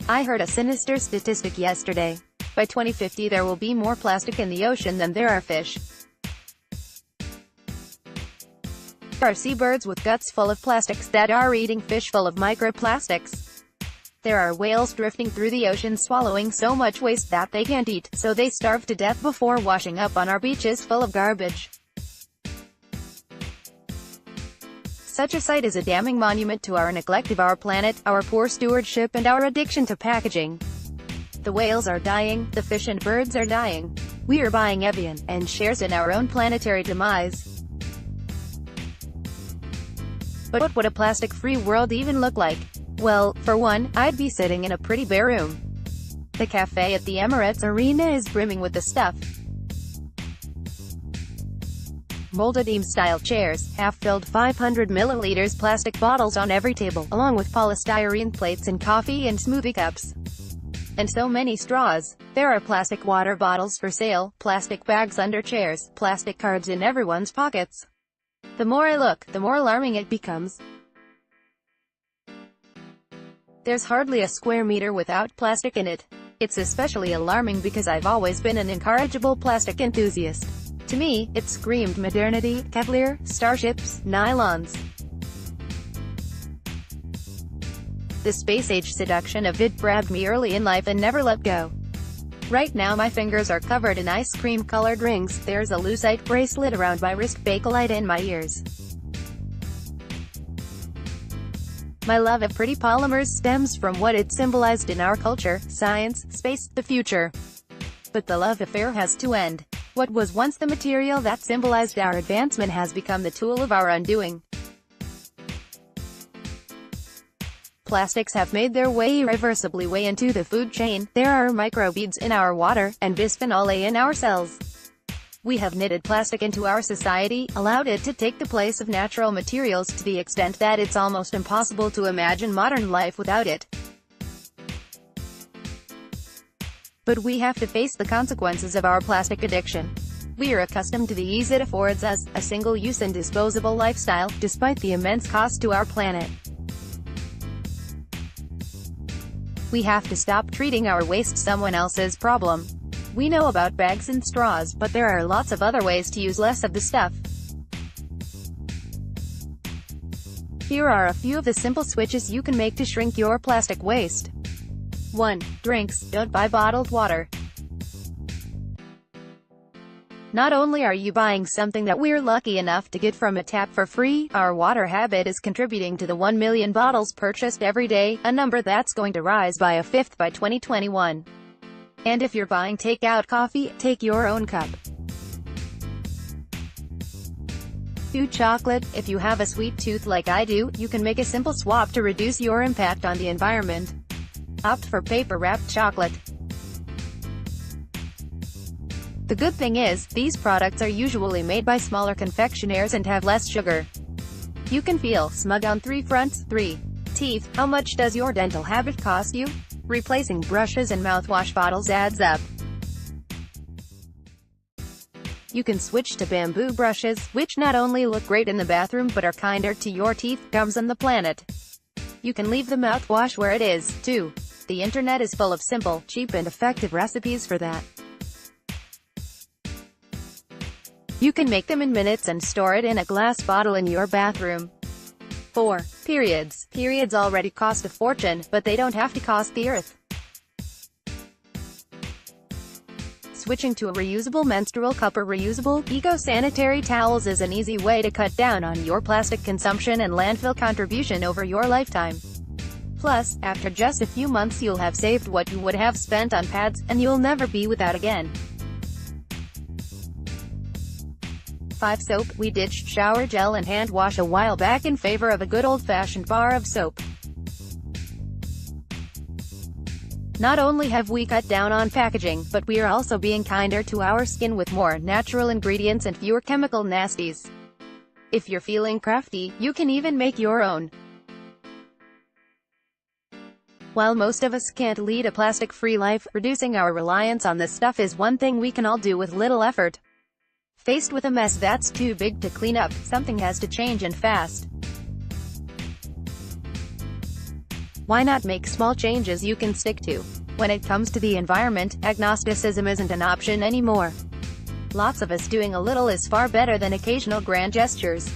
I heard a sinister statistic yesterday. By 2050 there will be more plastic in the ocean than there are fish. There are seabirds with guts full of plastics that are eating fish full of microplastics. There are whales drifting through the ocean swallowing so much waste that they can't eat, so they starve to death before washing up on our beaches full of garbage. Such a sight is a damning monument to our neglect of our planet, our poor stewardship and our addiction to packaging. The whales are dying, the fish and birds are dying. We are buying Evian, and shares in our own planetary demise. But what would a plastic-free world even look like? Well, for one, I'd be sitting in a pretty bare room. The cafe at the Emirates Arena is brimming with the stuff. Molded Eames-style chairs, half-filled 500 milliliters plastic bottles on every table, along with polystyrene plates and coffee and smoothie cups. And so many straws. There are plastic water bottles for sale, plastic bags under chairs, plastic cards in everyone's pockets. The more I look, the more alarming it becomes. There's hardly a square meter without plastic in it. It's especially alarming because I've always been an incorrigible plastic enthusiast. To me, it screamed modernity, Kevlar, starships, nylons. The space-age seduction of it grabbed me early in life and never let go. Right now my fingers are covered in ice cream-colored rings, there's a lucite bracelet around my wrist, bakelite in my ears. My love of pretty polymers stems from what it symbolized in our culture: science, space, the future. But the love affair has to end. What was once the material that symbolized our advancement has become the tool of our undoing. Plastics have made their way irreversibly into the food chain. There are microbeads in our water, and bisphenol A in our cells. We have knitted plastic into our society, allowed it to take the place of natural materials to the extent that it's almost impossible to imagine modern life without it. But we have to face the consequences of our plastic addiction. We are accustomed to the ease it affords us, a single-use and disposable lifestyle, despite the immense cost to our planet. We have to stop treating our waste someone else's problem. We know about bags and straws, but there are lots of other ways to use less of the stuff. Here are a few of the simple switches you can make to shrink your plastic waste. 1. Drinks. Don't buy bottled water. Not only are you buying something that we're lucky enough to get from a tap for free, our water habit is contributing to the 1 million bottles purchased every day, a number that's going to rise by a fifth by 2021. And if you're buying takeout coffee, take your own cup. 2. Chocolate. If you have a sweet tooth like I do, you can make a simple swap to reduce your impact on the environment. Opt for paper-wrapped chocolate. The good thing is, these products are usually made by smaller confectionaires and have less sugar. You can feel smug on 3 fronts. 3. Teeth. How much does your dental habit cost you? Replacing brushes and mouthwash bottles adds up. You can switch to bamboo brushes, which not only look great in the bathroom but are kinder to your teeth, gums and the planet. You can leave the mouthwash where it is, too. The internet is full of simple, cheap and effective recipes for that. You can make them in minutes and store it in a glass bottle in your bathroom. 4. Periods. Periods already cost a fortune, but they don't have to cost the earth. Switching to a reusable menstrual cup or reusable, eco-sanitary towels is an easy way to cut down on your plastic consumption and landfill contribution over your lifetime. Plus, after just a few months you'll have saved what you would have spent on pads, and you'll never be without again. 5. Soap. We ditched shower gel and hand wash a while back in favor of a good old-fashioned bar of soap. Not only have we cut down on packaging, but we are also being kinder to our skin with more natural ingredients and fewer chemical nasties. If you're feeling crafty, you can even make your own. While most of us can't lead a plastic-free life, reducing our reliance on this stuff is one thing we can all do with little effort. Faced with a mess that's too big to clean up, something has to change and fast. Why not make small changes you can stick to? When it comes to the environment, agnosticism isn't an option anymore. Lots of us doing a little is far better than occasional grand gestures.